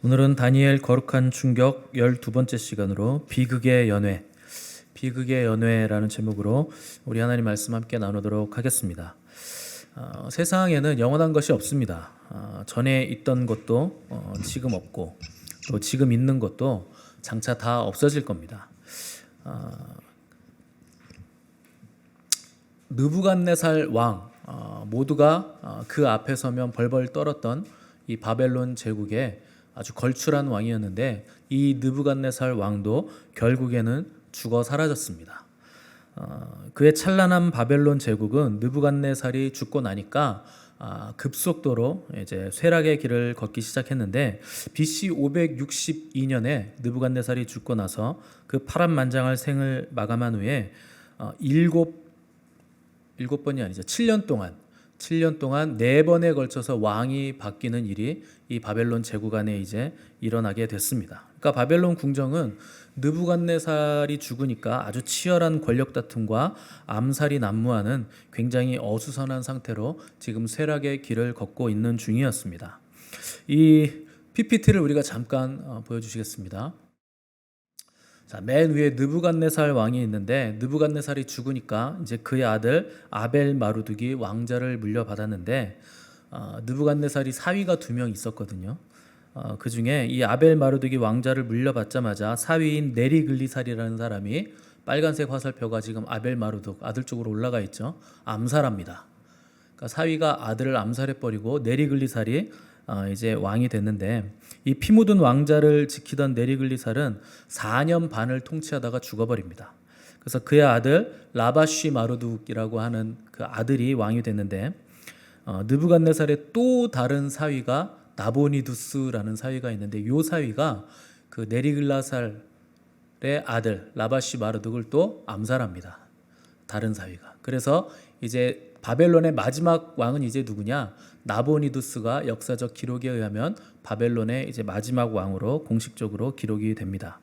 오늘은 다니엘 거룩한 충격 12번째 시간으로 비극의 연회라는 제목으로 우리 하나님 말씀 함께 나누도록 하겠습니다. 세상에는 영원한 것이 없습니다. 전에 있던 것도 지금 없고 또 지금 있는 것도 장차 다 없어질 겁니다. 느부갓네살 왕 모두가 그 앞에 서면 벌벌 떨었던 이 바벨론 제국의 아주 걸출한 왕이었는데 이 느부갓네살 왕도 결국에는 죽어 사라졌습니다. 그의 찬란한 바벨론 제국은 느부갓네살이 죽고 나니까 급속도로 이제 쇠락의 길을 걷기 시작했는데 BC 562년에 느부갓네살이 죽고 나서 그 파란만장할 생을 마감한 후에 일곱 번이 아니죠. 7년 동안 4번에 걸쳐서 왕이 바뀌는 일이 이 바벨론 제국 안에 이제 일어나게 됐습니다. 그러니까 바벨론 궁정은 느부갓네살이 죽으니까 아주 치열한 권력 다툼과 암살이 난무하는 굉장히 어수선한 상태로 지금 쇠락의 길을 걷고 있는 중이었습니다. 이 PPT를 우리가 잠깐 보여주시겠습니다. 자, 맨 위에 느부갓네살 왕이 있는데 느부갓네살이 죽으니까 이제 그의 아들 아벨 마루둑이 왕자를 물려받았는데 느부갓네살이 사위가 2명 있었거든요. 그 중에 이 아벨 마루둑이 왕자를 물려받자마자 사위인 네리글리살이라는 사람이 빨간색 화살표가 지금 아벨 마루둑 아들 쪽으로 올라가 있죠. 암살합니다. 그러니까 사위가 아들을 암살해버리고 네리글리살이 이제 왕이 됐는데 이 피 묻은 왕자를 지키던 네리글리살은 4년 반을 통치하다가 죽어버립니다. 그래서 그의 아들 라바쉬 마루둑이라고 하는 그 아들이 왕이 됐는데 느부갓네살의 또 다른 사위가 나보니두스라는 사위가 있는데 이 사위가 그 네리글라살의 아들 라바쉬 마루둑을 또 암살합니다. 다른 사위가. 그래서 이제 바벨론의 마지막 왕은 이제 누구냐? 나보니두스가 역사적 기록에 의하면 바벨론의 이제 마지막 왕으로 공식적으로 기록이 됩니다.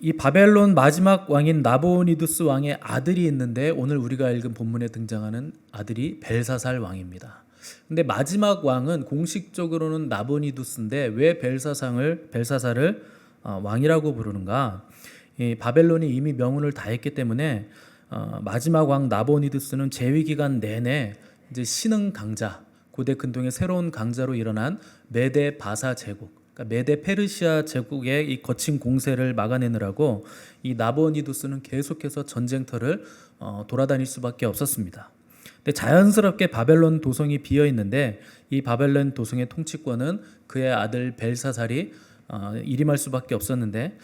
이 바벨론 마지막 왕인 나보니두스 왕의 아들이 있는데 오늘 우리가 읽은 본문에 등장하는 아들이 벨사살 왕입니다. 근데 마지막 왕은 공식적으로는 나보니두스인데 왜 벨사살을 왕이라고 부르는가? 이 바벨론이 이미 명운을 다했기 때문에 마지막 왕 나보니두스는 재위 기간 내내 이제 신흥 강자, 고대 근동의 새로운 강자로 일어난 메데 바사 제국, 그러니까 메데 페르시아 제국의 이 거친 공세를 막아내느라고 이 나보니두스는 계속해서 전쟁터를 돌아다닐 수밖에 없었습니다. 근데 자연스럽게 바벨론 도성이 비어 있는데 이 바벨론 도성의 통치권은 그의 아들 벨사살이 일임할 수밖에 없었는데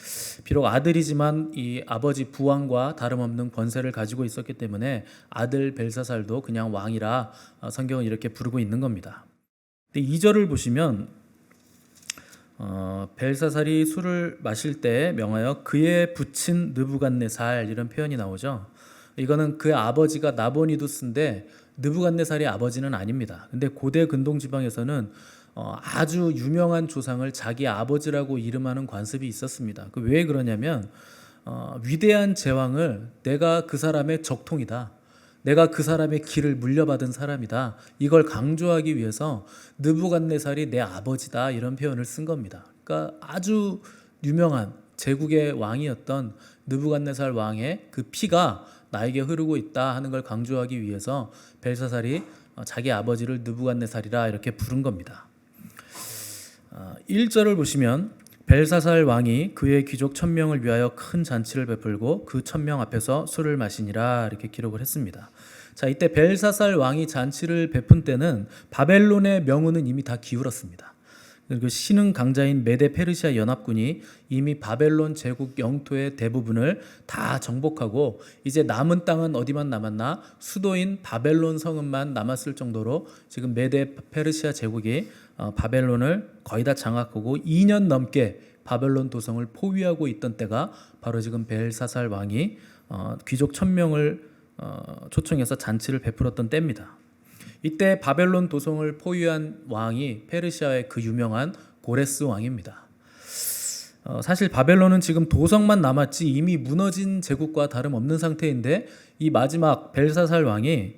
비록 아들이지만 이 아버지 부왕과 다름없는 권세를 가지고 있었기 때문에 아들 벨사살도 그냥 왕이라 성경은 이렇게 부르고 있는 겁니다. 근데 2절을 보시면 벨사살이 술을 마실 때 명하여 그의 부친 느부갓네살 이런 표현이 나오죠. 이거는 그의 아버지가 나보니두스인데 느부갓네살의 아버지는 아닙니다. 근데 고대 근동 지방에서는 아주 유명한 조상을 자기 아버지라고 이름하는 관습이 있었습니다. 왜 그러냐면 위대한 제왕을 내가 그 사람의 적통이다. 내가 그 사람의 길을 물려받은 사람이다. 이걸 강조하기 위해서 느부갓네살이 내 아버지다 이런 표현을 쓴 겁니다. 그러니까 아주 유명한 제국의 왕이었던 느부갓네살 왕의 그 피가 나에게 흐르고 있다 하는 걸 강조하기 위해서 벨사살이 자기 아버지를 느부갓네살이라 이렇게 부른 겁니다. 1절을 보시면 벨사살 왕이 그의 귀족 1000명을 위하여 큰 잔치를 베풀고 그 1000명 앞에서 술을 마시니라 이렇게 기록을 했습니다. 자, 이때 벨사살 왕이 잔치를 베푼 때는 바벨론의 명운은 이미 다 기울었습니다. 그리고 신흥 강자인 메데 페르시아 연합군이 이미 바벨론 제국 영토의 대부분을 다 정복하고 이제 남은 땅은 어디만 남았나? 수도인 바벨론 성읍만 남았을 정도로 지금 메데 페르시아 제국이 바벨론을 거의 다 장악하고 2년 넘게 바벨론 도성을 포위하고 있던 때가 바로 지금 벨사살 왕이 귀족 1000명을 초청해서 잔치를 베풀었던 때입니다. 이때 바벨론 도성을 포위한 왕이 페르시아의 그 유명한 고레스 왕입니다. 사실 바벨론은 지금 도성만 남았지 이미 무너진 제국과 다름없는 상태인데 이 마지막 벨사살 왕이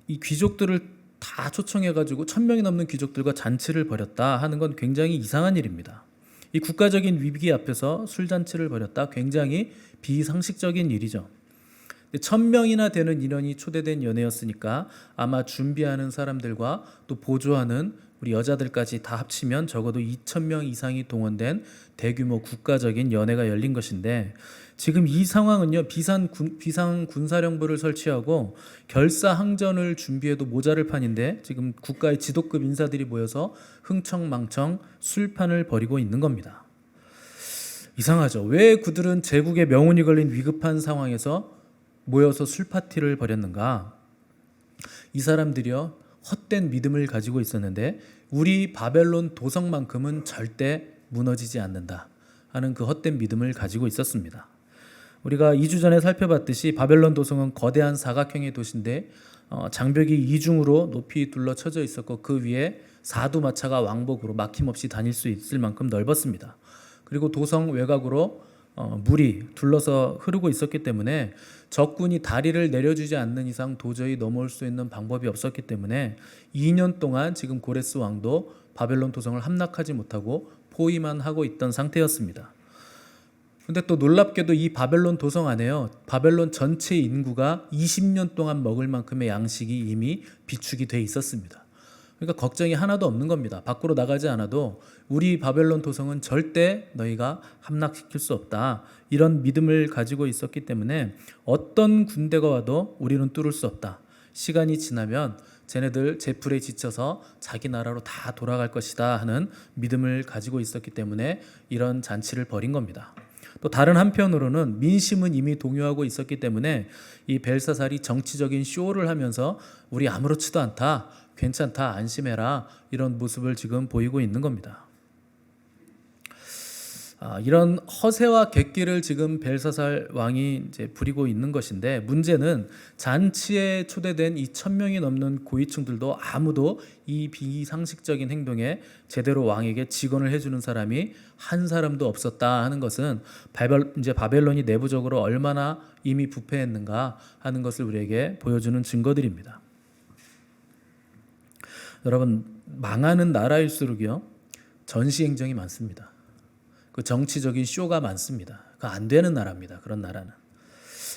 이 귀족들을 다 초청해가지고 1,000명이 넘는 귀족들과 잔치를 벌였다 하는 건 굉장히 이상한 일입니다. 이 국가적인 위기 앞에서 술잔치를 벌였다, 굉장히 비상식적인 일이죠. 1,000명이나 되는 인원이 초대된 연회였으니까 아마 준비하는 사람들과 또 보조하는 우리 여자들까지 다 합치면 적어도 2,000명 이상이 동원된 대규모 국가적인 연회가 열린 것인데, 지금 이 상황은요, 비상 군사령부를 설치하고 결사항전을 준비해도 모자랄 판인데 지금 국가의 지도급 인사들이 모여서 흥청망청 술판을 벌이고 있는 겁니다. 이상하죠. 왜 그들은 제국의 명운이 걸린 위급한 상황에서 모여서 술파티를 벌였는가? 이 사람들이요, 헛된 믿음을 가지고 있었는데 우리 바벨론 도성만큼은 절대 무너지지 않는다 하는 그 헛된 믿음을 가지고 있었습니다. 우리가 2주 전에 살펴봤듯이 바벨론 도성은 거대한 사각형의 도시인데 장벽이 이중으로 높이 둘러쳐져 있었고 그 위에 사두마차가 왕복으로 막힘없이 다닐 수 있을 만큼 넓었습니다. 그리고 도성 외곽으로 물이 둘러서 흐르고 있었기 때문에 적군이 다리를 내려주지 않는 이상 도저히 넘어올 수 있는 방법이 없었기 때문에 2년 동안 지금 고레스 왕도 바벨론 도성을 함락하지 못하고 포위만 하고 있던 상태였습니다. 근데 또 놀랍게도 이 바벨론 도성 안에요, 바벨론 전체 인구가 20년 동안 먹을 만큼의 양식이 이미 비축이 돼 있었습니다. 그러니까 걱정이 하나도 없는 겁니다. 밖으로 나가지 않아도 우리 바벨론 도성은 절대 너희가 함락시킬 수 없다, 이런 믿음을 가지고 있었기 때문에 어떤 군대가 와도 우리는 뚫을 수 없다. 시간이 지나면 쟤네들 제풀에 지쳐서 자기 나라로 다 돌아갈 것이다 하는 믿음을 가지고 있었기 때문에 이런 잔치를 벌인 겁니다. 또 다른 한편으로는 민심은 이미 동요하고 있었기 때문에 이 벨사살이 정치적인 쇼를 하면서 우리 아무렇지도 않다, 괜찮다, 안심해라, 이런 모습을 지금 보이고 있는 겁니다. 이런 허세와 객기를 지금 벨사살 왕이 이제 부리고 있는 것인데, 문제는 잔치에 초대된 이 1,000명이 넘는 고위층들도 아무도 이 비상식적인 행동에 제대로 왕에게 직언을 해주는 사람이 한 사람도 없었다 하는 것은 이제 바벨론이 내부적으로 얼마나 이미 부패했는가 하는 것을 우리에게 보여주는 증거들입니다. 여러분, 망하는 나라일수록요, 전시행정이 많습니다. 그 정치적인 쇼가 많습니다. 그 안 되는 나라입니다. 그런 나라는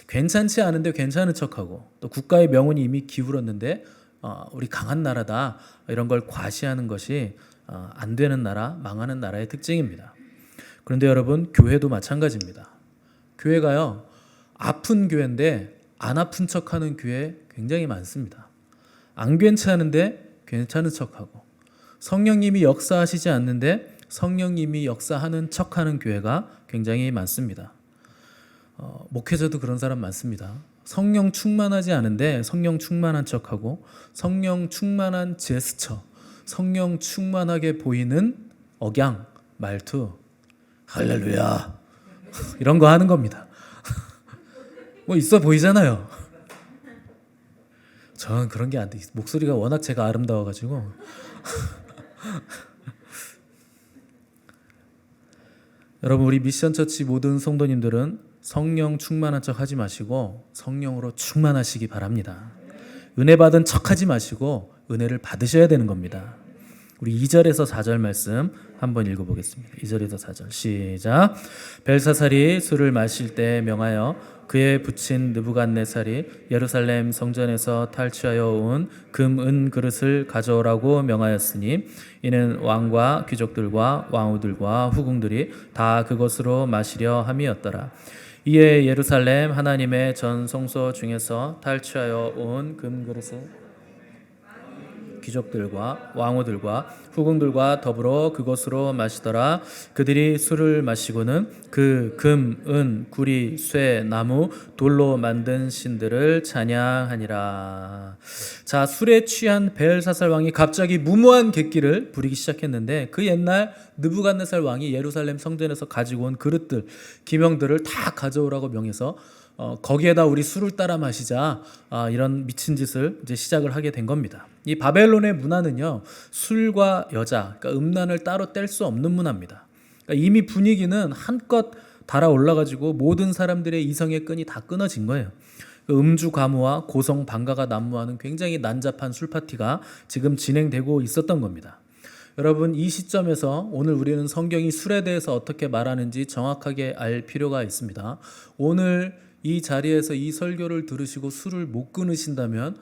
괜찮지 않은데 괜찮은 척하고, 또 국가의 명운이 이미 기울었는데 우리 강한 나라다, 이런 걸 과시하는 것이 안 되는 나라, 망하는 나라의 특징입니다. 그런데 여러분, 교회도 마찬가지입니다. 교회가요, 아픈 교회인데 안 아픈 척하는 교회 굉장히 많습니다. 안 괜찮은데 괜찮은 척하고, 성령님이 역사하시지 않는데 성령님이 역사하는 척하는 교회가 굉장히 많습니다. 목회자도 그런 사람 많습니다. 성령 충만하지 않은데 성령 충만한 척하고, 성령 충만한 제스처, 성령 충만하게 보이는 억양, 말투, 할렐루야 이런 거 하는 겁니다. 뭐 있어 보이잖아요. 전 그런 게 안 돼. 목소리가 워낙 제가 아름다워가지고. 여러분, 우리 미션처치 모든 성도님들은 성령 충만한 척 하지 마시고 성령으로 충만하시기 바랍니다. 은혜 받은 척 하지 마시고 은혜를 받으셔야 되는 겁니다. 우리 2절에서 4절 말씀 한번 읽어보겠습니다. 2절에서 4절 시작. 벨사살이 술을 마실 때 명하여 그의 부친 느부갓네살이 예루살렘 성전에서 탈취하여 온 금, 은 그릇을 가져오라고 명하였으니 이는 왕과 귀족들과 왕후들과 후궁들이 다 그것으로 마시려 함이었더라. 이에 예루살렘 하나님의 전 성소 중에서 탈취하여 온 금 그릇을 귀족들과 왕후들과 후궁들과 더불어 그것으로 마시더라. 그들이 술을 마시고는 그 금, 은, 구리, 쇠, 나무, 돌로 만든 신들을 찬양하니라. 자, 술에 취한 벨사살 왕이 갑자기 무모한 객기를 부리기 시작했는데, 그 옛날 느부갓네살 왕이 예루살렘 성전에서 가지고 온 그릇들, 기명들을 다 가져오라고 명해서 거기에다 우리 술을 따라 마시자, 이런 미친 짓을 이제 시작을 하게 된 겁니다. 이 바벨론의 문화는요, 술과 여자, 그러니까 음란을 따로 뗄 수 없는 문화입니다. 그러니까 이미 분위기는 한껏 달아올라가지고 모든 사람들의 이성의 끈이 다 끊어진 거예요. 음주 가무와 고성 방가가 난무하는 굉장히 난잡한 술 파티가 지금 진행되고 있었던 겁니다. 여러분, 이 시점에서 오늘 우리는 성경이 술에 대해서 어떻게 말하는지 정확하게 알 필요가 있습니다. 오늘 이 자리에서 이 설교를 들으시고 술을 못 끊으신다면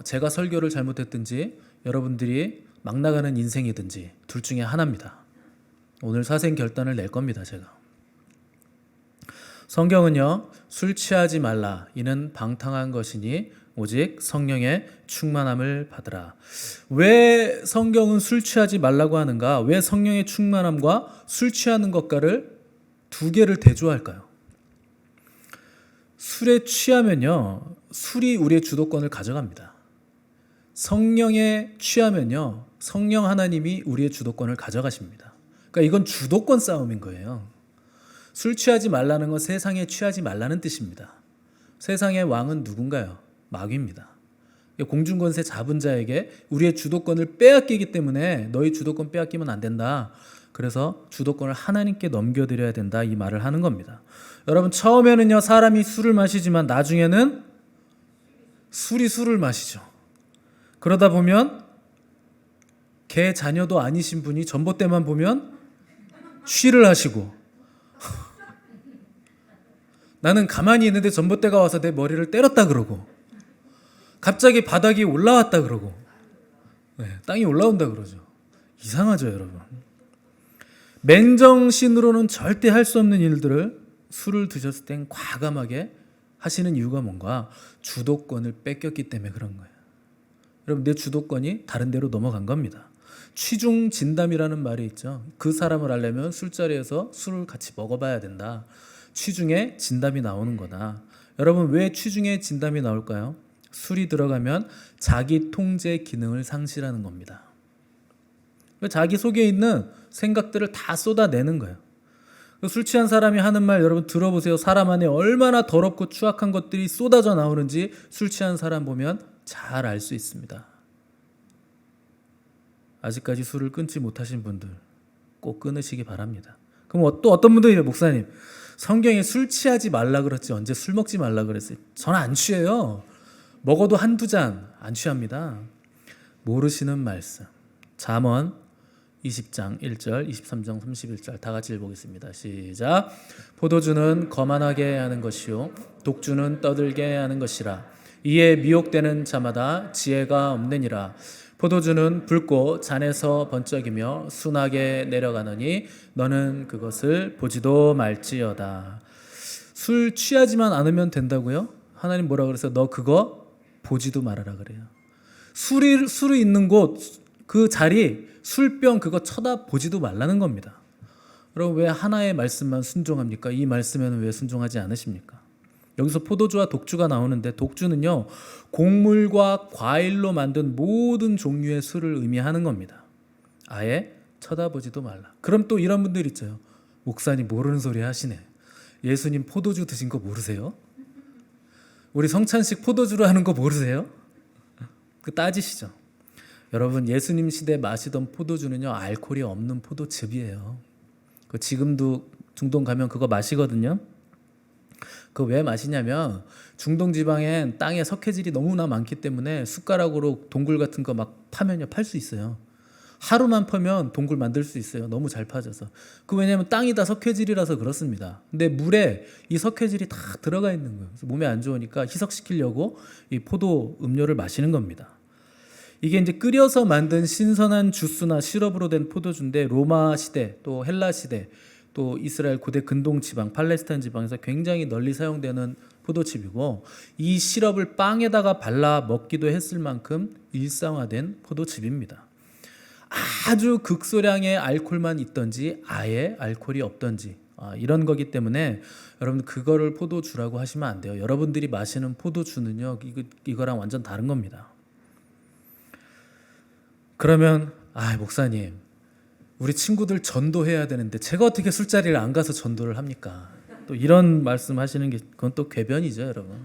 제가 설교를 잘못했든지 여러분들이 막 나가는 인생이든지 둘 중에 하나입니다. 오늘 사생 결단을 낼 겁니다. 제가. 성경은요, 술 취하지 말라 이는 방탕한 것이니 오직 성령의 충만함을 받으라. 왜 성경은 술 취하지 말라고 하는가? 왜 성령의 충만함과 술 취하는 것과를 두 개를 대조할까요? 술에 취하면요, 술이 우리의 주도권을 가져갑니다. 성령에 취하면요, 성령 하나님이 우리의 주도권을 가져가십니다. 그러니까 이건 주도권 싸움인 거예요. 술 취하지 말라는 건 세상에 취하지 말라는 뜻입니다. 세상의 왕은 누군가요? 마귀입니다. 공중권세 잡은 자에게 우리의 주도권을 빼앗기기 때문에 너희 주도권 빼앗기면 안 된다. 그래서 주도권을 하나님께 넘겨드려야 된다. 이 말을 하는 겁니다. 여러분, 처음에는요, 사람이 술을 마시지만 나중에는 술이 술을 마시죠. 그러다 보면 개 자녀도 아니신 분이 전봇대만 보면 쉬를 하시고 나는 가만히 있는데 전봇대가 와서 내 머리를 때렸다 그러고 갑자기 바닥이 올라왔다 그러고 땅이 올라온다 그러죠. 이상하죠, 여러분. 맨정신으로는 절대 할 수 없는 일들을 술을 드셨을 땐 과감하게 하시는 이유가 뭔가? 주도권을 뺏겼기 때문에 그런 거예요. 여러분, 내 주도권이 다른 데로 넘어간 겁니다. 취중 진담이라는 말이 있죠. 그 사람을 알려면 술자리에서 술을 같이 먹어봐야 된다. 취중에 진담이 나오는 거다. 여러분, 왜 취중에 진담이 나올까요? 술이 들어가면 자기 통제 기능을 상실하는 겁니다. 자기 속에 있는 생각들을 다 쏟아내는 거예요. 술 취한 사람이 하는 말 여러분 들어보세요. 사람 안에 얼마나 더럽고 추악한 것들이 쏟아져 나오는지 술 취한 사람 보면 잘 알 수 있습니다. 아직까지 술을 끊지 못하신 분들 꼭 끊으시기 바랍니다. 그럼 또 어떤 분들이 목사님, 성경에 술 취하지 말라 그랬지 언제 술 먹지 말라 그랬어요? 저는 안 취해요. 먹어도 한두 잔 안 취합니다. 모르시는 말씀. 잠언 20장 1절, 23장 31절 다 같이 읽어보겠습니다. 시작. 포도주는 거만하게 하는 것이요 독주는 떠들게 하는 것이라. 이에 미혹되는 자마다 지혜가 없느니라. 포도주는 붉고 잔에서 번쩍이며 순하게 내려가느니 너는 그것을 보지도 말지어다. 술 취하지만 않으면 된다고요? 하나님 뭐라 그래서 너 그거 보지도 말아라 그래요. 술이 있는 곳, 그 자리, 술병 그거 쳐다보지도 말라는 겁니다. 여러분, 왜 하나의 말씀만 순종합니까? 이 말씀에는 왜 순종하지 않으십니까? 여기서 포도주와 독주가 나오는데 독주는요, 곡물과 과일로 만든 모든 종류의 술을 의미하는 겁니다. 아예 쳐다보지도 말라. 그럼 또 이런 분들 있죠. 목사님 모르는 소리 하시네. 예수님 포도주 드신 거 모르세요? 우리 성찬식 포도주로 하는 거 모르세요? 그 따지시죠. 여러분, 예수님 시대 마시던 포도주는요, 알코올이 없는 포도즙이에요. 그 지금도 중동 가면 그거 마시거든요. 그거 왜 마시냐면 중동 지방엔 땅에 석회질이 너무나 많기 때문에 숟가락으로 동굴 같은 거 막 파면요, 팔 수 있어요. 하루만 퍼면 동굴 만들 수 있어요. 너무 잘 파져서. 그 왜냐면 땅이 다 석회질이라서 그렇습니다. 근데 물에 이 석회질이 다 들어가 있는 거예요. 그래서 몸에 안 좋으니까 희석시키려고 이 포도 음료를 마시는 겁니다. 이게 이제 끓여서 만든 신선한 주스나 시럽으로 된 포도주인데 로마 시대, 또 헬라 시대, 또 이스라엘 고대 근동 지방, 팔레스타인 지방에서 굉장히 널리 사용되는 포도즙이고 이 시럽을 빵에다가 발라 먹기도 했을 만큼 일상화된 포도즙입니다. 아주 극소량의 알코올만 있던지 아예 알코올이 없던지 이런 거기 때문에 여러분 그거를 포도주라고 하시면 안 돼요. 여러분들이 마시는 포도주는요, 이거랑 완전 다른 겁니다. 그러면 목사님, 우리 친구들 전도해야 되는데 제가 어떻게 술자리를 안 가서 전도를 합니까? 또 이런 말씀 하시는 게 그건 또 궤변이죠, 여러분.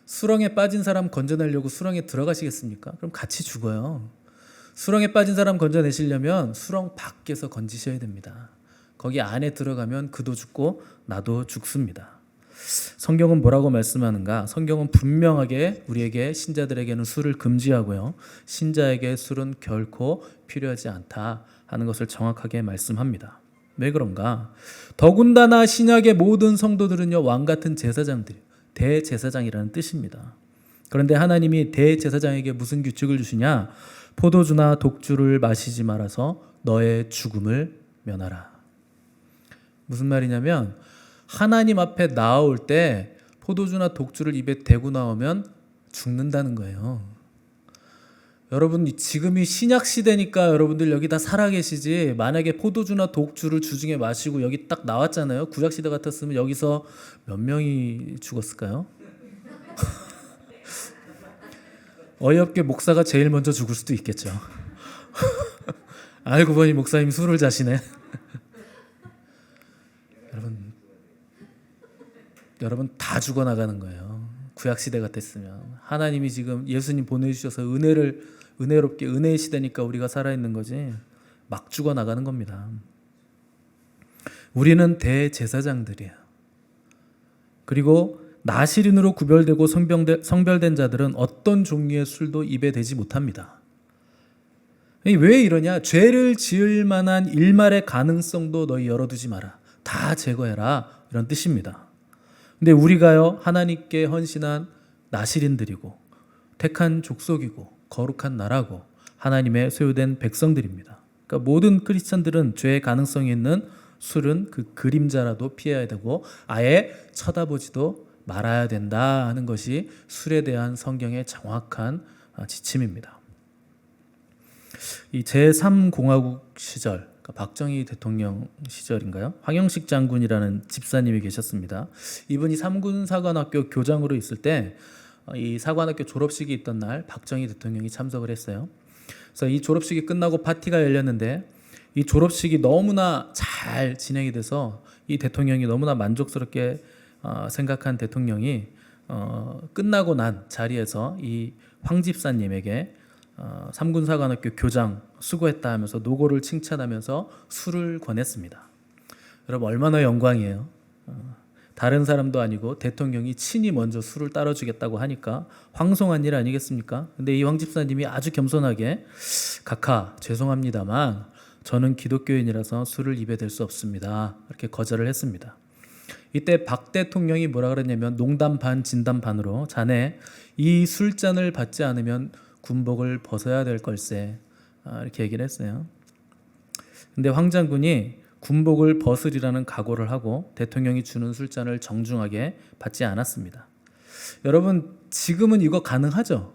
수렁에 빠진 사람 건져내려고 수렁에 들어가시겠습니까? 그럼 같이 죽어요. 수렁에 빠진 사람 건져내시려면 수렁 밖에서 건지셔야 됩니다. 거기 안에 들어가면 그도 죽고 나도 죽습니다. 성경은 뭐라고 말씀하는가? 성경은 분명하게 우리에게 신자들에게는 술을 금지하고요. 신자에게 술은 결코 필요하지 않다 하는 것을 정확하게 말씀합니다. 왜 그런가? 더군다나 신약의 모든 성도들은요, 왕 같은 제사장들, 대제사장이라는 뜻입니다. 그런데 하나님이 대제사장에게 무슨 규칙을 주시냐? 포도주나 독주를 마시지 말아서 너의 죽음을 면하라. 무슨 말이냐면 하나님 앞에 나올 때 포도주나 독주를 입에 대고 나오면 죽는다는 거예요. 여러분, 지금이 신약 시대니까 여러분들 여기 다 살아계시지, 만약에 포도주나 독주를 주중에 마시고 여기 딱 나왔잖아요. 구약 시대 같았으면 여기서 몇 명이 죽었을까요? 어이없게 목사가 제일 먼저 죽을 수도 있겠죠. 알고 보니 목사님 술을 자시네. 여러분 다 죽어나가는 거예요. 구약시대 같았으면. 하나님이 지금 예수님 보내주셔서 은혜롭게 은혜의 시대니까 우리가 살아있는 거지, 막 죽어나가는 겁니다. 우리는 대제사장들이에요. 그리고 나시린으로 구별되고 성별된 자들은 어떤 종류의 술도 입에 대지 못합니다. 왜 이러냐? 죄를 지을 만한 일말의 가능성도 너희 열어두지 마라. 다 제거해라. 이런 뜻입니다. 근데 우리가요, 하나님께 헌신한 나시린들이고 택한 족속이고 거룩한 나라고 하나님의 소유된 백성들입니다. 그러니까 모든 크리스찬들은 죄의 가능성이 있는 술은 그 그림자라도 피해야 되고 아예 쳐다보지도 말아야 된다 하는 것이 술에 대한 성경의 정확한 지침입니다. 이 제3공화국 시절, 박정희 대통령 시절인가요? 황영식 장군이라는 집사님이 계셨습니다. 이분이 삼군사관학교 교장으로 있을 때 이 사관학교 졸업식이 있던 날 박정희 대통령이 참석을 했어요. 그래서 이 졸업식이 끝나고 파티가 열렸는데 이 졸업식이 너무나 잘 진행이 돼서 이 대통령이 너무나 만족스럽게 생각한 대통령이 끝나고 난 자리에서 이 황 집사님에게 삼군사관학교 교장 수고했다 하면서 노고를 칭찬하면서 술을 권했습니다. 여러분 얼마나 영광이에요. 다른 사람도 아니고 대통령이 친히 먼저 술을 따라주겠다고 하니까 황송한 일 아니겠습니까? 근데 이 황 집사님이 아주 겸손하게 각하 죄송합니다만 저는 기독교인이라서 술을 입에 댈 수 없습니다. 이렇게 거절을 했습니다. 이때 박 대통령이 뭐라 그랬냐면 농담 반 진담 반으로 자네 이 술잔을 받지 않으면 군복을 벗어야 될 걸세, 이렇게 얘기를 했어요. 근데 황 장군이 군복을 벗으리라는 각오를 하고 대통령이 주는 술잔을 정중하게 받지 않았습니다. 여러분 지금은 이거 가능하죠?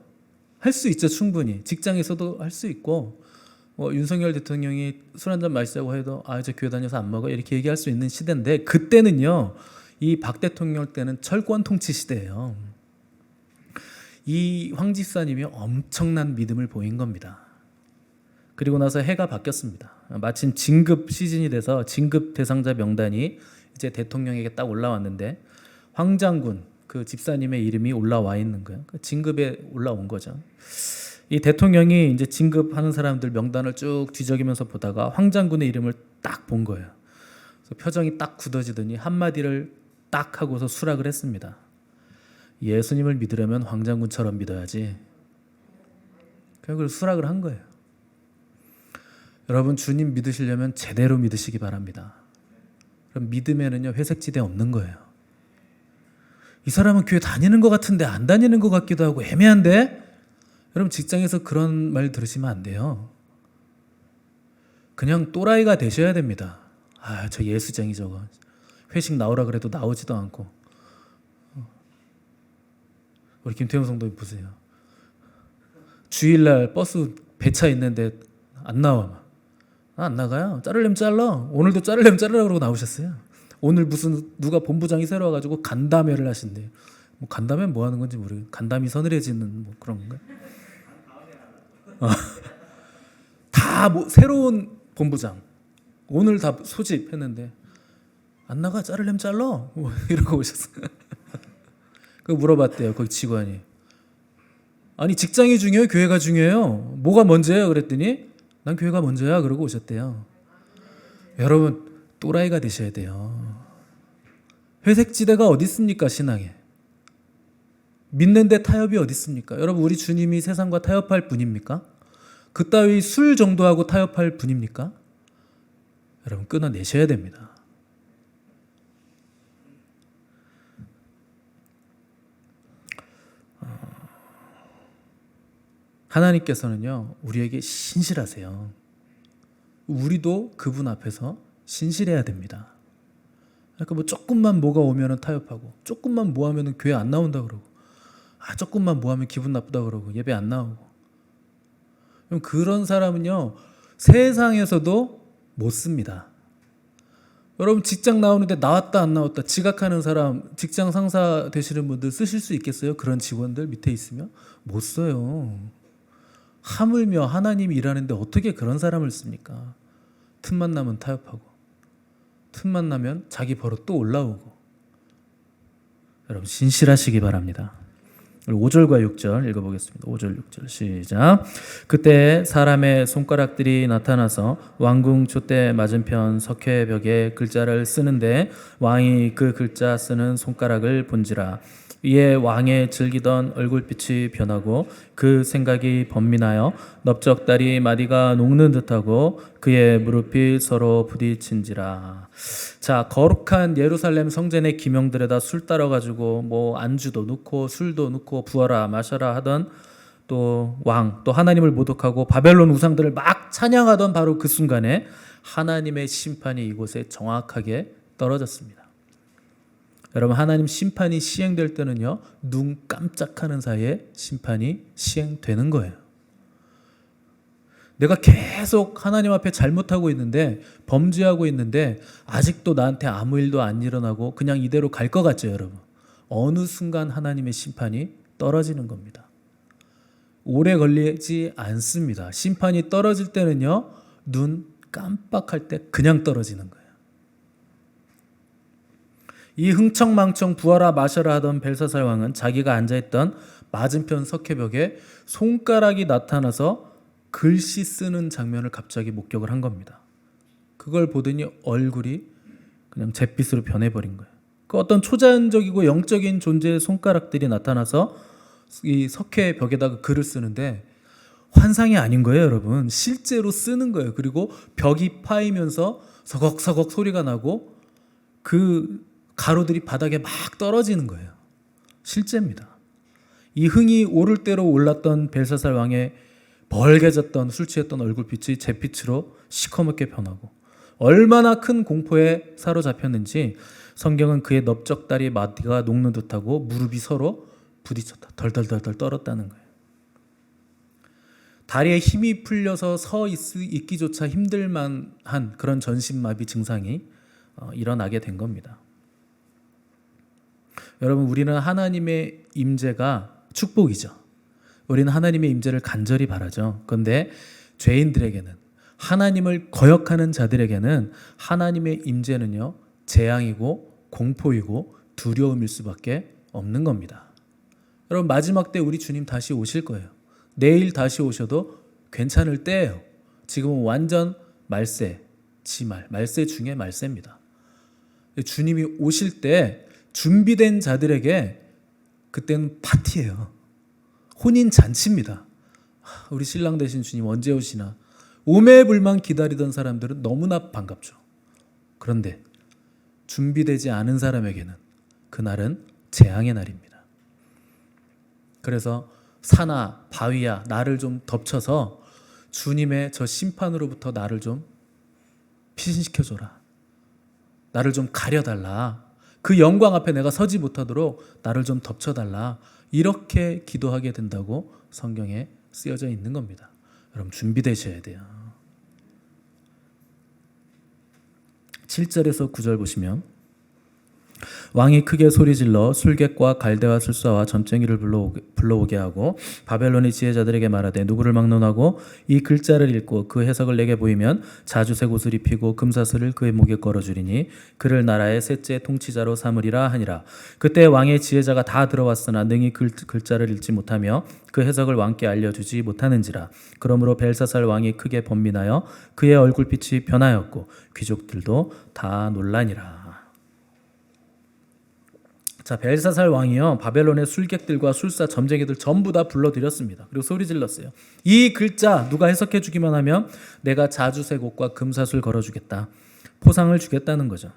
할 수 있죠. 충분히 직장에서도 할 수 있고 윤석열 대통령이 술 한잔 마시자고 해도 저 교회 다녀서 안 먹어 이렇게 얘기할 수 있는 시대인데, 그때는요 이 박 대통령 때는 철권 통치 시대예요. 이 황 집사님이 엄청난 믿음을 보인 겁니다. 그리고 나서 해가 바뀌었습니다. 마침 진급 시즌이 돼서 진급 대상자 명단이 이제 대통령에게 딱 올라왔는데 황 장군 그 집사님의 이름이 올라와 있는 거예요. 진급에 올라온 거죠. 이 대통령이 이제 진급하는 사람들 명단을 쭉 뒤적이면서 보다가 황 장군의 이름을 딱 본 거예요. 그래서 표정이 딱 굳어지더니 한마디를 딱 하고서 수락을 했습니다. 예수님을 믿으려면 황 장군처럼 믿어야지. 그걸 수락을 한 거예요. 여러분 주님 믿으시려면 제대로 믿으시기 바랍니다. 그럼 믿음에는요 회색지대 없는 거예요. 이 사람은 교회 다니는 것 같은데 안 다니는 것 같기도 하고 애매한데? 여러분 직장에서 그런 말 들으시면 안 돼요. 그냥 또라이가 되셔야 됩니다. 저 예수쟁이 저거 회식 나오라 그래도 나오지도 않고. 우리 김태형 성도님 보세요. 주일날 버스 배차 있는데 안 나와. 안 나가요. 자르려면 잘라. 오늘도 자르려면 자르라고 그러고 나오셨어요. 오늘 무슨 누가 본부장이 새로 와가지고 간담회를 하신대요. 뭐 간담회 뭐 하는 건지 모르겠어요. 간담이 서늘해지는 뭐 그런 건가? 다 뭐 새로운 본부장 오늘 다 소집했는데 안 나가. 자르려면 잘라. 뭐 이러고 오셨어요. 그 물어봤대요. 거기 직원이. 아니 직장이 중요해요? 교회가 중요해요? 뭐가 먼저예요? 그랬더니 난 교회가 먼저야. 그러고 오셨대요. 여러분 또라이가 되셔야 돼요. 회색지대가 어디 있습니까? 신앙에. 믿는데 타협이 어디 있습니까? 여러분, 우리 주님이 세상과 타협할 분입니까? 그따위 술 정도하고 타협할 분입니까? 여러분, 끊어내셔야 됩니다. 하나님께서는요, 우리에게 신실하세요. 우리도 그분 앞에서 신실해야 됩니다. 그러니까 뭐 조금만 뭐가 오면은 타협하고, 조금만 뭐 하면은 교회 안 나온다 그러고, 조금만 뭐 하면 기분 나쁘다 그러고, 예배 안 나오고. 그럼 그런 사람은요, 세상에서도 못 씁니다. 여러분, 직장 나오는데 나왔다 안 나왔다 지각하는 사람, 직장 상사 되시는 분들 쓰실 수 있겠어요? 그런 직원들 밑에 있으면? 못 써요. 하물며 하나님이 일하는데 어떻게 그런 사람을 씁니까? 틈만 나면 타협하고, 틈만 나면 자기 버릇 또 올라오고. 여러분, 신실하시기 바랍니다. 5절과 6절 읽어보겠습니다. 5절 6절 시작. 그때 사람의 손가락들이 나타나서 왕궁 촛대 맞은편 석회벽에 글자를 쓰는데 왕이 그 글자 쓰는 손가락을 본지라. 이에 왕의 즐기던 얼굴빛이 변하고 그 생각이 번민하여 넓적다리 마디가 녹는 듯하고 그의 무릎이 서로 부딪힌지라. 자, 거룩한 예루살렘 성전의 기명들에다 술 따라가지고 뭐 안주도 넣고 술도 넣고 부어라 마셔라 하던 또 왕, 또 하나님을 모독하고 바벨론 우상들을 막 찬양하던 바로 그 순간에 하나님의 심판이 이곳에 정확하게 떨어졌습니다. 여러분, 하나님 심판이 시행될 때는요, 눈 깜짝하는 사이에 심판이 시행되는 거예요. 내가 계속 하나님 앞에 잘못하고 있는데, 범죄하고 있는데 아직도 나한테 아무 일도 안 일어나고 그냥 이대로 갈 것 같죠, 여러분? 어느 순간 하나님의 심판이 떨어지는 겁니다. 오래 걸리지 않습니다. 심판이 떨어질 때는요, 눈 깜빡할 때 그냥 떨어지는 거예요. 이 흥청망청 부어라 마셔라 하던 벨사살 왕은 자기가 앉아있던 맞은편 석회벽에 손가락이 나타나서 글씨 쓰는 장면을 갑자기 목격을 한 겁니다. 그걸 보더니 얼굴이 그냥 잿빛으로 변해버린 거예요. 그 어떤 초자연적이고 영적인 존재의 손가락들이 나타나서 이 석회벽에다가 글을 쓰는데 환상이 아닌 거예요, 여러분. 실제로 쓰는 거예요. 그리고 벽이 파이면서 서걱서걱 소리가 나고 그 가루들이 바닥에 막 떨어지는 거예요. 실제입니다. 이 흥이 오를 대로 올랐던 벨사살 왕의 벌개졌던 술 취했던 얼굴빛이 잿빛으로 시커멓게 변하고 얼마나 큰 공포에 사로잡혔는지 성경은 그의 넓적다리 마디가 녹는 듯하고 무릎이 서로 부딪혔다. 덜덜덜덜 떨었다는 거예요. 다리에 힘이 풀려서 서 있기조차 힘들만한 그런 전신마비 증상이 일어나게 된 겁니다. 여러분, 우리는 하나님의 임재가 축복이죠. 우리는 하나님의 임재를 간절히 바라죠. 그런데 죄인들에게는, 하나님을 거역하는 자들에게는 하나님의 임재는요, 재앙이고 공포이고 두려움일 수밖에 없는 겁니다. 여러분, 마지막 때 우리 주님 다시 오실 거예요. 내일 다시 오셔도 괜찮을 때예요. 지금은 완전 말세, 지말, 말세 중에 말세입니다. 주님이 오실 때 준비된 자들에게 그때는 파티예요. 혼인 잔치입니다. 우리 신랑 되신 주님 언제 오시나. 오매불만 기다리던 사람들은 너무나 반갑죠. 그런데 준비되지 않은 사람에게는 그날은 재앙의 날입니다. 그래서 산아 바위야 나를 좀 덮쳐서 주님의 저 심판으로부터 나를 좀 피신시켜줘라. 나를 좀 가려달라. 그 영광 앞에 내가 서지 못하도록 나를 좀 덮쳐달라. 이렇게 기도하게 된다고 성경에 쓰여져 있는 겁니다. 여러분, 준비되셔야 돼요. 7절에서 9절 보시면 왕이 크게 소리질러 술객과 갈대와 술사와 점쟁이를 불러오게 하고 바벨론의 지혜자들에게 말하되 누구를 막론하고 이 글자를 읽고 그 해석을 내게 보이면 자주색 옷을 입히고 금사슬을 그의 목에 걸어주리니 그를 나라의 셋째 통치자로 삼으리라 하니라. 그때 왕의 지혜자가 다 들어왔으나 능히 글자를 읽지 못하며 그 해석을 왕께 알려주지 못하는지라. 그러므로 벨사살 왕이 크게 번민하여 그의 얼굴빛이 변하였고 귀족들도 다 놀라니라. 자, 벨사살 왕이요 바벨론의 술객들과 술사 점쟁이들 전부 다 불러들였습니다. 그리고 소리 질렀어요. 이 글자 누가 해석해 주기만 하면 내가 자주색 옷과 금사슬 걸어주겠다. 포상을 주겠다는 거죠.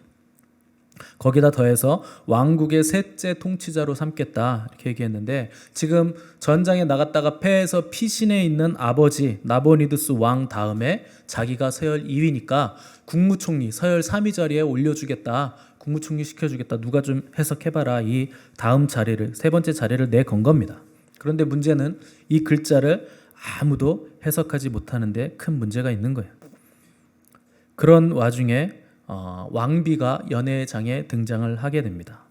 거기다 더해서 왕국의 셋째 통치자로 삼겠다 이렇게 얘기했는데, 지금 전장에 나갔다가 패해서 피신해 있는 아버지 나보니두스 왕 다음에 자기가 서열 2위니까 국무총리 서열 3위 자리에 올려주겠다, 국무총리 시켜주겠다, 누가 좀 해석해봐라, 이 다음 자리를, 세 번째 자리를 내건 겁니다. 그런데 문제는 이 글자를 아무도 해석하지 못하는데 큰 문제가 있는 거예요. 그런 와중에 왕비가 연회장에 등장을 하게 됩니다.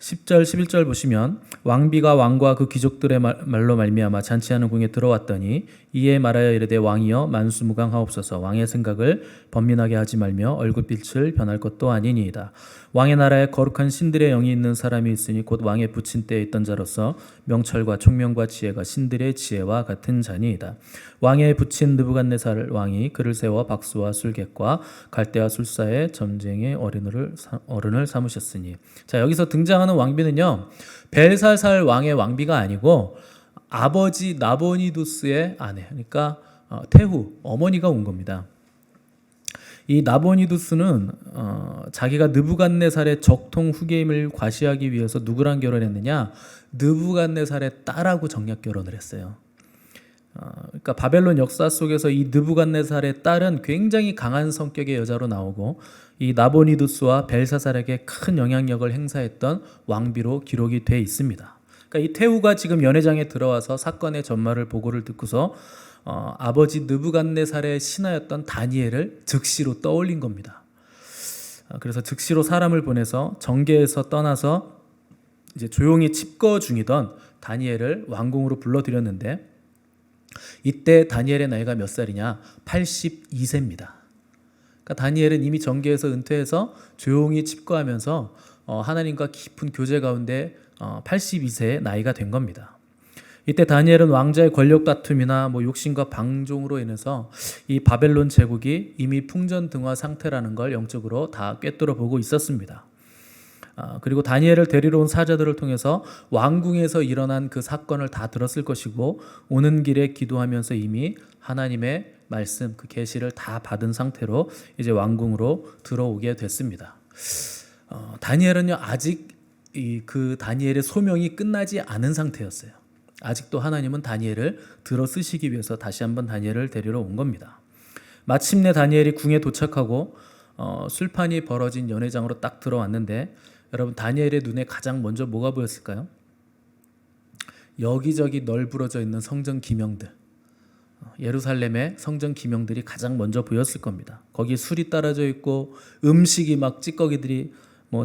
10절 11절 보시면 왕비가 왕과 그 귀족들의 말로 말미암아 잔치하는 궁에 들어왔더니 이에 말하여 이르되 왕이여 만수무강하옵소서. 왕의 생각을 번민하게 하지 말며 얼굴빛을 변할 것도 아니니이다. 왕의 나라에 거룩한 신들의 영이 있는 사람이 있으니 곧 왕의 부친 때에 있던 자로서 명철과 총명과 지혜가 신들의 지혜와 같은 자니이다. 왕의 부친 느부갓네살 왕이 그를 세워 박수와 술객과 갈대와 술사의 점쟁의 어른을 삼으셨으니. 자, 여기서 등장하는 왕비는요 벨사살 왕의 왕비가 아니고 아버지 나보니두스의 아내, 그러니까 태후 어머니가 온 겁니다. 이 나보니두스는 자기가 느부갓네살의 적통 후계임을 과시하기 위해서 누구랑 결혼했느냐, 느부갓네살의 딸하고 정략 결혼을 했어요. 그러니까 바벨론 역사 속에서 이 느부갓네살의 딸은 굉장히 강한 성격의 여자로 나오고 이 나보니두스와 벨사살에게 큰 영향력을 행사했던 왕비로 기록이 돼 있습니다. 그러니까 이 태후가 지금 연회장에 들어와서 사건의 전말을 보고를 듣고서 아버지 느부갓네살의 신하였던 다니엘을 즉시로 떠올린 겁니다. 그래서 즉시로 사람을 보내서 정계에서 떠나서 이제 조용히 칩거 중이던 다니엘을 왕궁으로 불러들였는데, 이때 다니엘의 나이가 몇 살이냐? 82세입니다. 그러니까 다니엘은 이미 정계에서 은퇴해서 조용히 칩거하면서 하나님과 깊은 교제 가운데 82세의 나이가 된 겁니다. 이때 다니엘은 왕자의 권력 다툼이나 욕심과 방종으로 인해서 이 바벨론 제국이 이미 풍전등화 상태라는 걸 영적으로 다 꿰뚫어 보고 있었습니다. 그리고 다니엘을 데리러 온 사자들을 통해서 왕궁에서 일어난 그 사건을 다 들었을 것이고, 오는 길에 기도하면서 이미 하나님의 말씀, 그 계시를 다 받은 상태로 이제 왕궁으로 들어오게 됐습니다. 다니엘은요 아직 그 다니엘의 소명이 끝나지 않은 상태였어요. 아직도 하나님은 다니엘을 들어 쓰시기 위해서 다시 한번 다니엘을 데리러 온 겁니다. 마침내 다니엘이 궁에 도착하고 술판이 벌어진 연회장으로 딱 들어왔는데, 여러분 다니엘의 눈에 가장 먼저 뭐가 보였을까요? 여기저기 널브러져 있는 성전 기명들, 예루살렘의 성전 기명들이 가장 먼저 보였을 겁니다. 거기 술이 따라져 있고 음식이 막 찌꺼기들이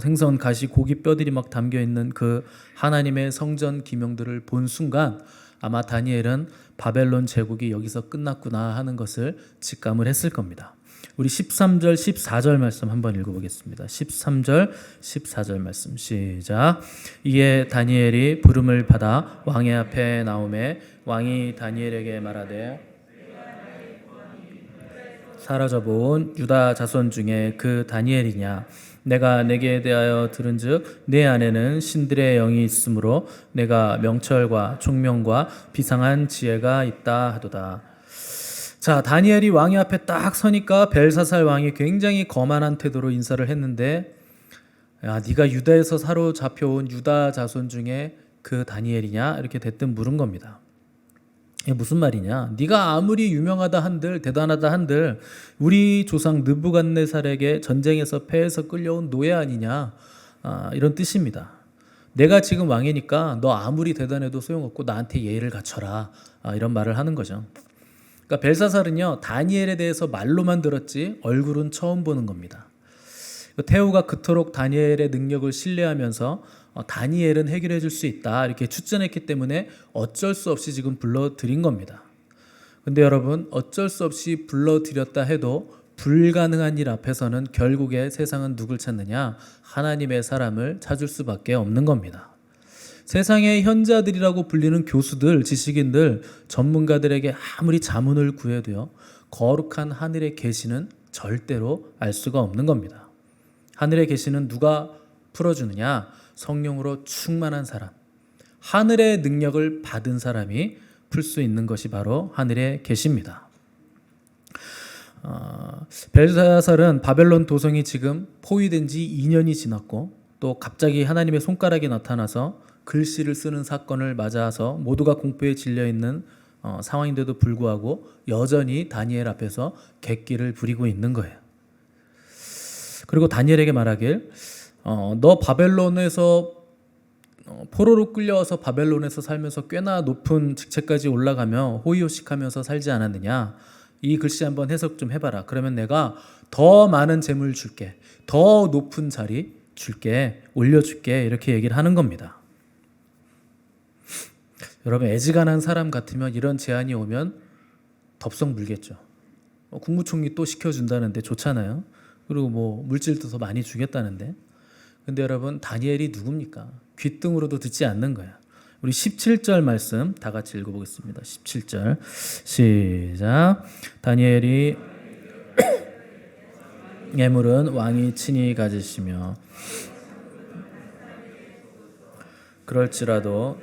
생선, 가시, 고기, 뼈들이 막 담겨 있는 그 하나님의 성전 기명들을 본 순간 아마 다니엘은 바벨론 제국이 여기서 끝났구나 하는 것을 직감을 했을 겁니다. 우리 13절 14절 말씀 한번 읽어보겠습니다. 13절 14절 말씀 시작. 이에 다니엘이 부름을 받아 왕의 앞에 나오매 왕이 다니엘에게 말하되 사라져본 유다 자손 중에 그 다니엘이냐? 내가 내게 대하여 들은즉 내 안에는 신들의 영이 있으므로 내가 명철과 총명과 비상한 지혜가 있다 하도다. 자, 다니엘이 왕의 앞에 딱 서니까 벨사살 왕이 굉장히 거만한 태도로 인사를 했는데, 야, 네가 유다에서 사로잡혀온 유다 자손 중에 그 다니엘이냐? 이렇게 대뜸 물은 겁니다. 이게 무슨 말이냐? 네가 아무리 유명하다 한들 대단하다 한들 우리 조상 느부갓네살에게 전쟁에서 패해서 끌려온 노예 아니냐? 이런 뜻입니다. 내가 지금 왕이니까 너 아무리 대단해도 소용없고 나한테 예의를 갖춰라, 이런 말을 하는 거죠. 그러니까 벨사살은요 다니엘에 대해서 말로만 들었지 얼굴은 처음 보는 겁니다. 태후가 그토록 다니엘의 능력을 신뢰하면서 다니엘은 해결해 줄 수 있다 이렇게 추천했기 때문에 어쩔 수 없이 지금 불러들인 겁니다. 근데 여러분, 어쩔 수 없이 불러들였다 해도 불가능한 일 앞에서는 결국에 세상은 누굴 찾느냐? 하나님의 사람을 찾을 수밖에 없는 겁니다. 세상의 현자들이라고 불리는 교수들, 지식인들, 전문가들에게 아무리 자문을 구해도요 거룩한 하늘의 계시는 절대로 알 수가 없는 겁니다. 하늘의 계시는 누가 풀어주느냐? 성령으로 충만한 사람, 하늘의 능력을 받은 사람이 풀 수 있는 것이 바로 하늘에 계십니다. 벨사살은 바벨론 도성이 지금 포위된 지 2년이 지났고 또 갑자기 하나님의 손가락이 나타나서 글씨를 쓰는 사건을 맞아서 모두가 공포에 질려 있는 상황인데도 불구하고 여전히 다니엘 앞에서 객기를 부리고 있는 거예요. 그리고 다니엘에게 말하길 너 바벨론에서 포로로 끌려와서 바벨론에서 살면서 꽤나 높은 직책까지 올라가며 호의호식하면서 살지 않았느냐. 이 글씨 한번 해석 좀 해봐라. 그러면 내가 더 많은 재물 줄게. 더 높은 자리 줄게. 올려줄게. 이렇게 얘기를 하는 겁니다. 여러분 애지간한 사람 같으면 이런 제안이 오면 덥석 물겠죠. 국무총리 또 시켜준다는데 좋잖아요. 그리고 뭐 물질도 더 많이 주겠다는데. 근데 여러분 다니엘이 누굽니까? 귓등으로도 듣지 않는 거야. 우리 17절 말씀 다 같이 읽어보겠습니다. 17절 시작. 다니엘이 예물은 왕이 친히 가지시며 그럴지라도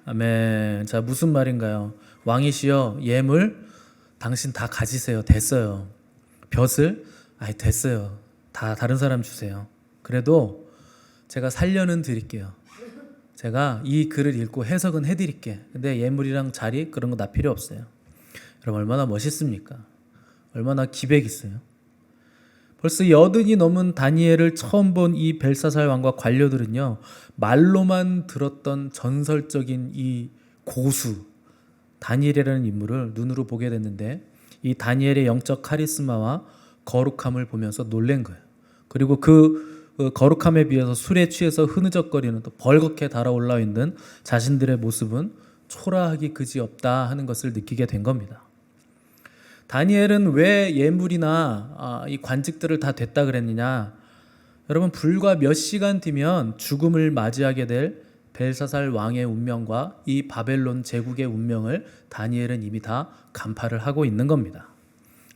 아멘. 자 무슨 말인가요? 왕이시여 예물 당신 다 가지세요. 됐어요. 벼슬 됐어요. 다 다른 사람 주세요. 그래도 제가 살려는 드릴게요. 제가 이 글을 읽고 해석은 해드릴게. 근데 예물이랑 자리 그런 거 다 필요 없어요. 여러분 얼마나 멋있습니까? 얼마나 기백 있어요. 벌써 80이 넘은 다니엘을 처음 본 이 벨사살 왕과 관료들은요. 말로만 들었던 전설적인 이 고수 다니엘이라는 인물을 눈으로 보게 됐는데 이 다니엘의 영적 카리스마와 거룩함을 보면서 놀란 거예요. 그리고 그 거룩함에 비해서 술에 취해서 흐느적거리는 또 벌겋게 달아올라 있는 자신들의 모습은 초라하기 그지없다 하는 것을 느끼게 된 겁니다. 다니엘은 왜 예물이나 이 관직들을 다 됐다 그랬느냐? 여러분 불과 몇 시간 뒤면 죽음을 맞이하게 될 벨사살 왕의 운명과 이 바벨론 제국의 운명을 다니엘은 이미 다 간파를 하고 있는 겁니다.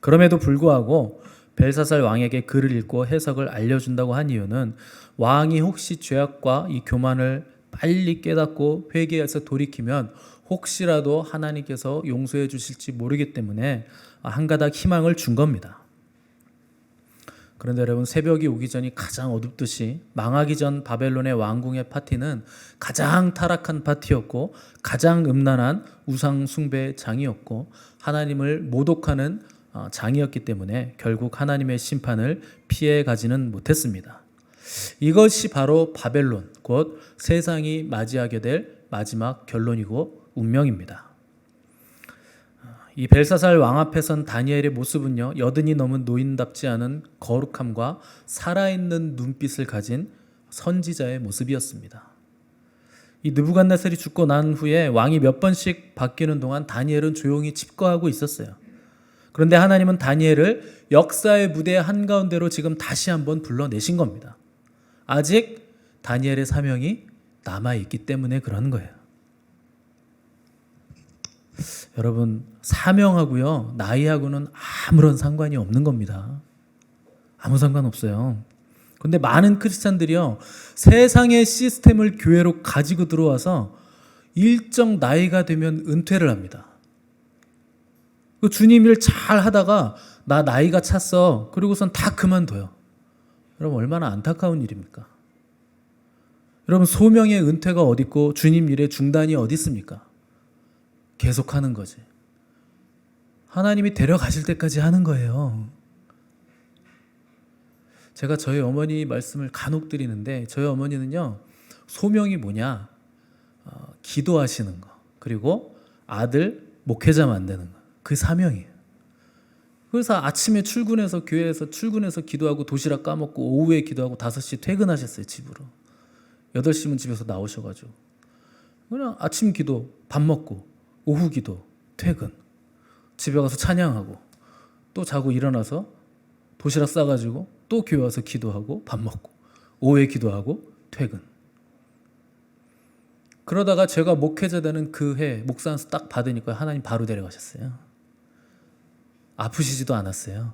그럼에도 불구하고 벨사살 왕에게 글을 읽고 해석을 알려준다고 한 이유는 왕이 혹시 죄악과 이 교만을 빨리 깨닫고 회개해서 돌이키면 혹시라도 하나님께서 용서해 주실지 모르기 때문에 한 가닥 희망을 준 겁니다. 그런데 여러분 새벽이 오기 전이 가장 어둡듯이 망하기 전 바벨론의 왕궁의 파티는 가장 타락한 파티였고 가장 음란한 우상 숭배의 장이었고 하나님을 모독하는 장이었기 때문에 결국 하나님의 심판을 피해 가지는 못했습니다. 이것이 바로 바벨론, 곧 세상이 맞이하게 될 마지막 결론이고 운명입니다. 이 벨사살 왕 앞에 선 다니엘의 모습은요, 80이 넘은 노인답지 않은 거룩함과 살아있는 눈빛을 가진 선지자의 모습이었습니다. 이 느부갓네살이 죽고 난 후에 왕이 몇 번씩 바뀌는 동안 다니엘은 조용히 칩거하고 있었어요. 그런데 하나님은 다니엘을 역사의 무대 한가운데로 지금 다시 한번 불러내신 겁니다. 아직 다니엘의 사명이 남아있기 때문에 그런 거예요. 여러분 사명하고요 나이하고는 아무런 상관이 없는 겁니다. 아무 상관없어요. 그런데 많은 크리스찬들이요 세상의 시스템을 교회로 가지고 들어와서 일정 나이가 되면 은퇴를 합니다. 그 주님 일 잘 하다가 나 나이가 찼어 그리고선 다 그만둬요. 여러분 얼마나 안타까운 일입니까? 여러분 소명의 은퇴가 어디 있고 주님 일의 중단이 어디 있습니까? 계속하는 거지. 하나님이 데려가실 때까지 하는 거예요. 제가 저희 어머니 말씀을 간혹 드리는데 저희 어머니는요 소명이 뭐냐 기도하시는 거 그리고 아들 목회자 만드는 거 그 사명이에요. 그래서 아침에 출근해서 교회에서 출근해서 기도하고 도시락 까먹고 오후에 기도하고 5시 퇴근하셨어요. 집으로 8시면 집에서 나오셔가지고 그냥 아침 기도 밥 먹고 오후 기도 퇴근 집에 가서 찬양하고 또 자고 일어나서 도시락 싸가지고 또 교회 와서 기도하고 밥 먹고 오후에 기도하고 퇴근. 그러다가 제가 목회자 되는 그 해 목사 안수 딱 받으니까 하나님 바로 데려가셨어요. 아프시지도 않았어요.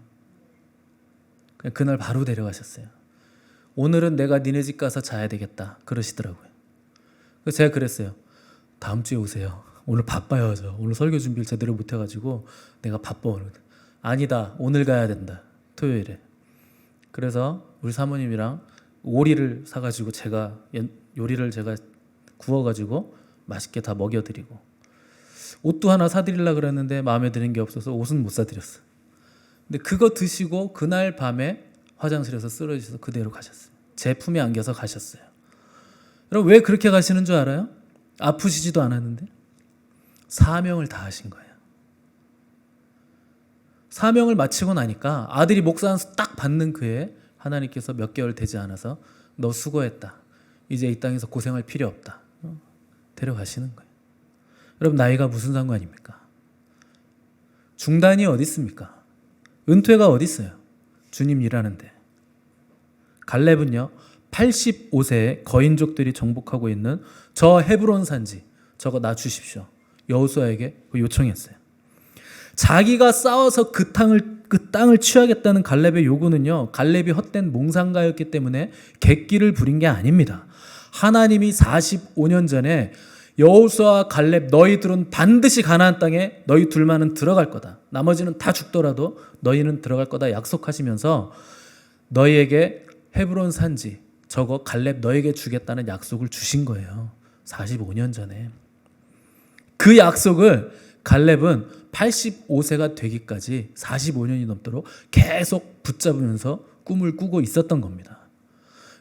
그날 바로 데려가셨어요. 오늘은 내가 니네 집 가서 자야 되겠다 그러시더라고요. 그래서 제가 그랬어요. 다음 주에 오세요. 오늘 바빠요. 저 오늘 설교 준비를 제대로 못해가지고 내가 바빠 오늘. 아니다. 오늘 가야 된다. 토요일에. 그래서 우리 사모님이랑 오리를 사가지고 요리를 제가 구워가지고 맛있게 다 먹여드리고, 옷도 하나 사드리려고 그랬는데 마음에 드는 게 없어서 옷은 못 사드렸어. 근데 그거 드시고 그날 밤에 화장실에서 쓰러지셔서 그대로 가셨어요. 제 품에 안겨서 가셨어요. 여러분, 왜 그렇게 가시는 줄 알아요? 아프시지도 않았는데 사명을 다하신 거예요. 사명을 마치고 나니까 아들이 목사 안수 딱 받는 그해 하나님께서 몇 개월 되지 않아서 너 수고했다. 이제 이 땅에서 고생할 필요 없다. 데려가시는 거예요. 여러분, 나이가 무슨 상관입니까? 중단이 어디 있습니까? 은퇴가 어디 있어요? 주님 일하는데. 갈렙은요, 85세에 거인족들이 정복하고 있는 저 헤브론 산지 저거 놔 주십시오. 여호수아에게 요청했어요. 자기가 싸워서 그 땅을 취하겠다는 갈렙의 요구는요, 갈렙이 헛된 몽상가였기 때문에 객기를 부린 게 아닙니다. 하나님이 45년 전에 여호수아와 갈렙 너희들은 반드시 가나안 땅에 너희 둘만은 들어갈 거다. 나머지는 다 죽더라도 너희는 들어갈 거다 약속하시면서 너희에게 헤브론 산지 저거 갈렙 너에게 주겠다는 약속을 주신 거예요. 45년 전에. 그 약속을 갈렙은 85세가 되기까지 45년이 넘도록 계속 붙잡으면서 꿈을 꾸고 있었던 겁니다.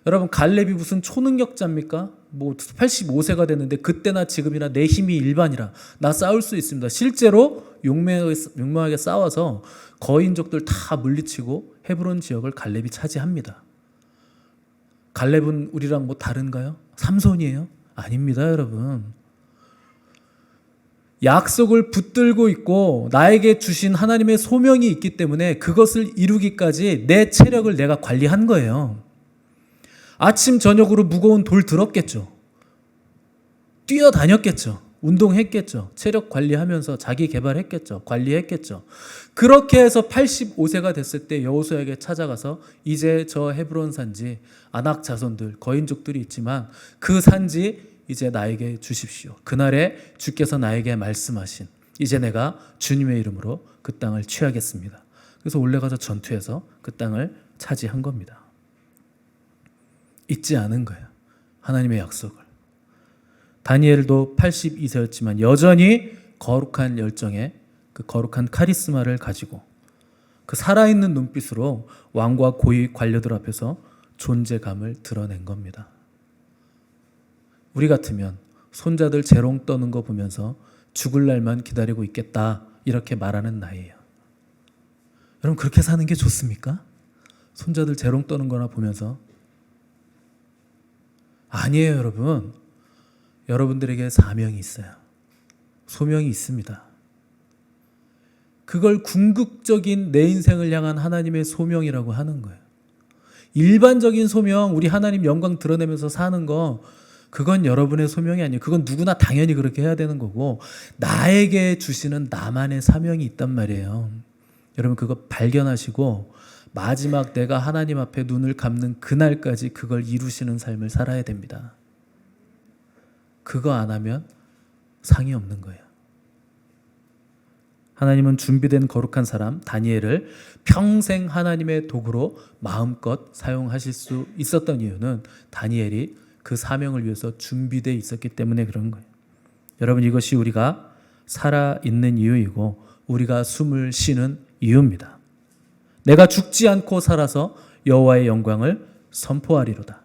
여러분, 갈렙이 무슨 초능력자입니까? 85세가 됐는데 그때나 지금이나 내 힘이 일반이라 나 싸울 수 있습니다. 실제로 용맹하게 싸워서 거인족들 다 물리치고 헤브론 지역을 갈렙이 차지합니다. 갈렙은 우리랑 다른가요? 삼손이에요? 아닙니다, 여러분. 약속을 붙들고 있고 나에게 주신 하나님의 소명이 있기 때문에 그것을 이루기까지 내 체력을 내가 관리한 거예요. 아침 저녁으로 무거운 돌 들었겠죠. 뛰어다녔겠죠. 운동했겠죠. 체력 관리하면서 자기 개발했겠죠. 관리했겠죠. 그렇게 해서 85세가 됐을 때 여호수아에게 찾아가서 이제 저 헤브론 산지 아낙 자손들 거인족들이 있지만 그 산지 이제 나에게 주십시오. 그날에 주께서 나에게 말씀하신 이제 내가 주님의 이름으로 그 땅을 취하겠습니다. 그래서 올라가서 전투해서 그 땅을 차지한 겁니다. 잊지 않은 거예요. 하나님의 약속을. 다니엘도 82세였지만 여전히 거룩한 열정에 그 거룩한 카리스마를 가지고 그 살아있는 눈빛으로 왕과 고위 관료들 앞에서 존재감을 드러낸 겁니다. 우리 같으면 손자들 재롱 떠는 거 보면서 죽을 날만 기다리고 있겠다 이렇게 말하는 나이에요. 여러분, 그렇게 사는 게 좋습니까? 손자들 재롱 떠는 거나 보면서. 아니에요, 여러분. 여러분들에게 사명이 있어요. 소명이 있습니다. 그걸 궁극적인 내 인생을 향한 하나님의 소명이라고 하는 거예요. 일반적인 소명, 우리 하나님 영광 드러내면서 사는 거, 그건 여러분의 소명이 아니에요. 그건 누구나 당연히 그렇게 해야 되는 거고, 나에게 주시는 나만의 사명이 있단 말이에요. 여러분, 그거 발견하시고 마지막 내가 하나님 앞에 눈을 감는 그날까지 그걸 이루시는 삶을 살아야 됩니다. 그거 안 하면 상이 없는 거예요. 하나님은 준비된 거룩한 사람 다니엘을 평생 하나님의 도구로 마음껏 사용하실 수 있었던 이유는 다니엘이 그 사명을 위해서 준비되어 있었기 때문에 그런 거예요. 여러분, 이것이 우리가 살아있는 이유이고 우리가 숨을 쉬는 이유입니다. 내가 죽지 않고 살아서 여호와의 영광을 선포하리로다.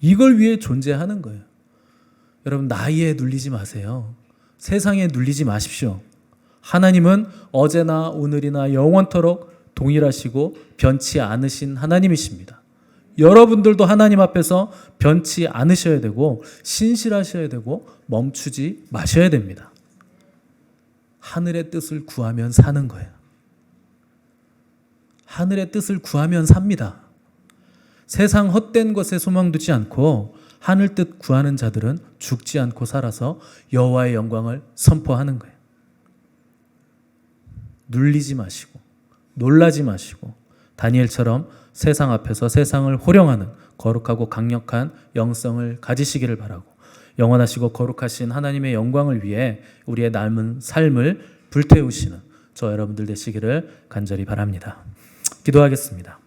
이걸 위해 존재하는 거예요. 여러분, 나이에 눌리지 마세요. 세상에 눌리지 마십시오. 하나님은 어제나 오늘이나 영원토록 동일하시고 변치 않으신 하나님이십니다. 여러분들도 하나님 앞에서 변치 않으셔야 되고 신실하셔야 되고 멈추지 마셔야 됩니다. 하늘의 뜻을 구하면 사는 거예요. 하늘의 뜻을 구하면 삽니다. 세상 헛된 것에 소망 두지 않고 하늘 뜻 구하는 자들은 죽지 않고 살아서 여호와의 영광을 선포하는 거예요. 눌리지 마시고 놀라지 마시고 다니엘처럼 세상 앞에서 세상을 호령하는 거룩하고 강력한 영성을 가지시기를 바라고, 영원하시고 거룩하신 하나님의 영광을 위해 우리의 남은 삶을 불태우시는 저 여러분들 되시기를 간절히 바랍니다. 기도하겠습니다.